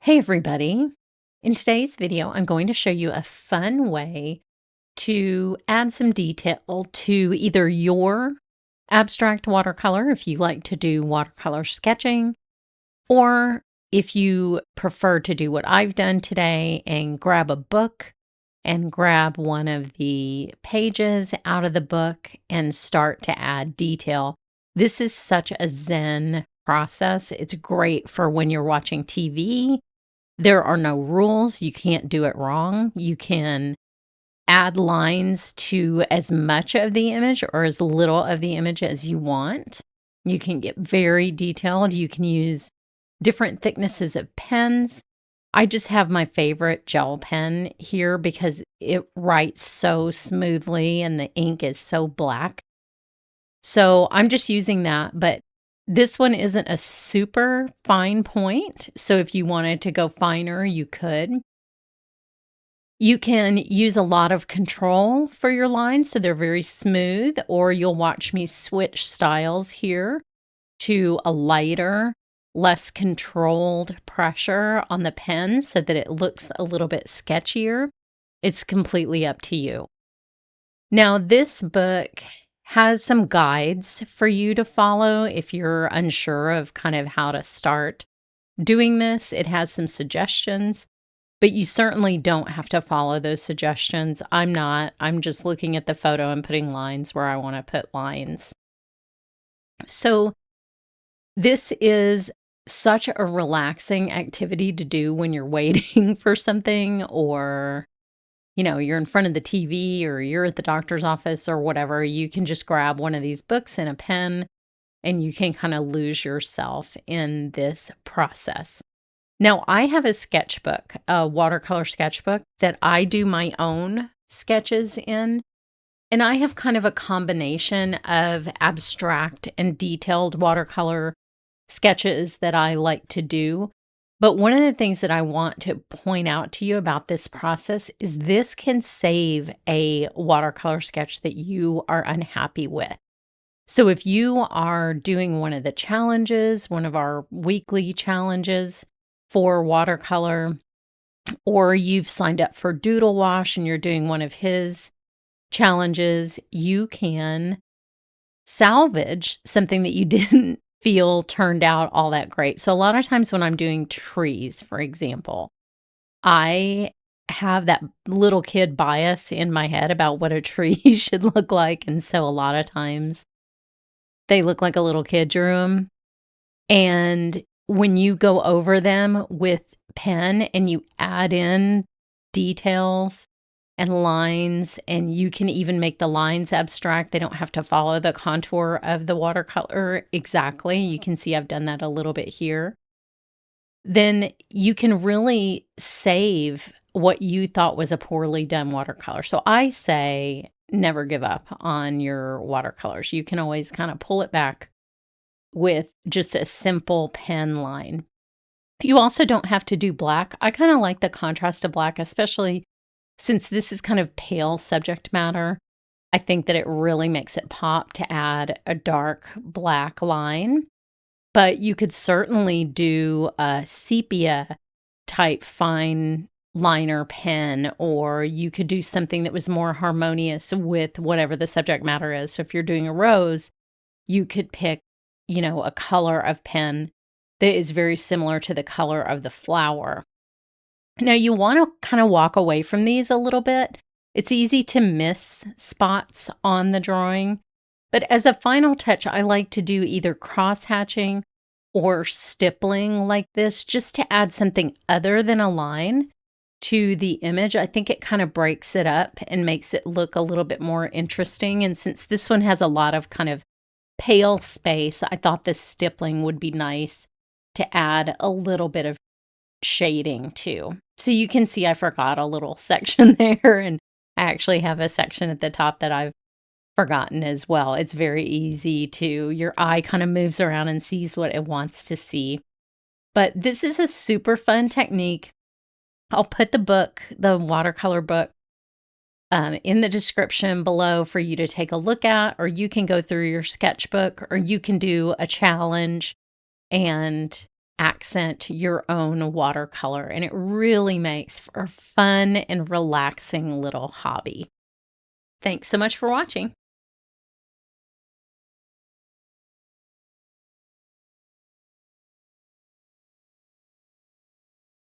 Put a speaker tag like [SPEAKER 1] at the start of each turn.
[SPEAKER 1] Hey everybody. In today's video, I'm going to show you a fun way to add some detail to either your abstract watercolor if you like to do watercolor sketching, or if you prefer to do what I've done today and grab a book and grab one of the pages out of the book and start to add detail. This is such a zen process. It's great for when you're watching TV. There are no rules. You can't do it wrong. You can add lines to as much of the image or as little of the image as you want. You can get very detailed. You can use different thicknesses of pens. I just have my favorite gel pen here because it writes so smoothly and the ink is so black. So I'm just using that, but this one isn't a super fine point, so if you wanted to go finer, you could. You can use a lot of control for your lines, so they're very smooth, or you'll watch me switch styles here to a lighter, less controlled pressure on the pen so that it looks a little bit sketchier. It's completely up to you. Now, this book has some guides for you to follow if you're unsure of kind of how to start doing this. It has some suggestions, but you certainly don't have to follow those suggestions. I'm not. I'm just looking at the photo and putting lines where I want to put lines. So this is such a relaxing activity to do when you're waiting for something, or you're in front of the TV or you're at the doctor's office or whatever. You can just grab one of these books and a pen and you can kind of lose yourself in this process. Now, I have a sketchbook, a watercolor sketchbook that I do my own sketches in. And I have kind of a combination of abstract and detailed watercolor sketches that I like to do. But one of the things that I want to point out to you about this process is this can save a watercolor sketch that you are unhappy with. So if you are doing one of the challenges, one of our weekly challenges for watercolor, or you've signed up for Doodle Wash and you're doing one of his challenges, you can salvage something that you didn't feel turned out all that great. So a lot of times when I'm doing trees, for example, I have that little kid bias in my head about what a tree should look like. And so a lot of times they look like a little kid drew them. And when you go over them with pen and you add in details and lines, and you can even make the lines abstract. They don't have to follow the contour of the watercolor exactly. You can see I've done that a little bit here. Then you can really save what you thought was a poorly done watercolor. So I say never give up on your watercolors. You can always kind of pull it back with just a simple pen line. You also don't have to do black. I kind of like the contrast of black, especially since this is kind of pale subject matter. I think that it really makes it pop to add a dark black line. But you could certainly do a sepia type fine liner pen, or you could do something that was more harmonious with whatever the subject matter is. So if you're doing a rose, you could pick, a color of pen that is very similar to the color of the flower. Now, you want to kind of walk away from these a little bit. It's easy to miss spots on the drawing, but as a final touch, I like to do either cross-hatching or stippling like this, just to add something other than a line to the image. I think it kind of breaks it up and makes it look a little bit more interesting. And since this one has a lot of kind of pale space, I thought this stippling would be nice to add a little bit of shading too. So you can see I forgot a little section there, and I actually have a section at the top that I've forgotten as well. It's very easy to, your eye kind of moves around and sees what it wants to see. But this is a super fun technique. I'll put the book, the watercolor book, in the description below for you to take a look at, or you can go through your sketchbook, or you can do a challenge and accent your own watercolor, and it really makes for a fun and relaxing little hobby. Thanks so much for watching.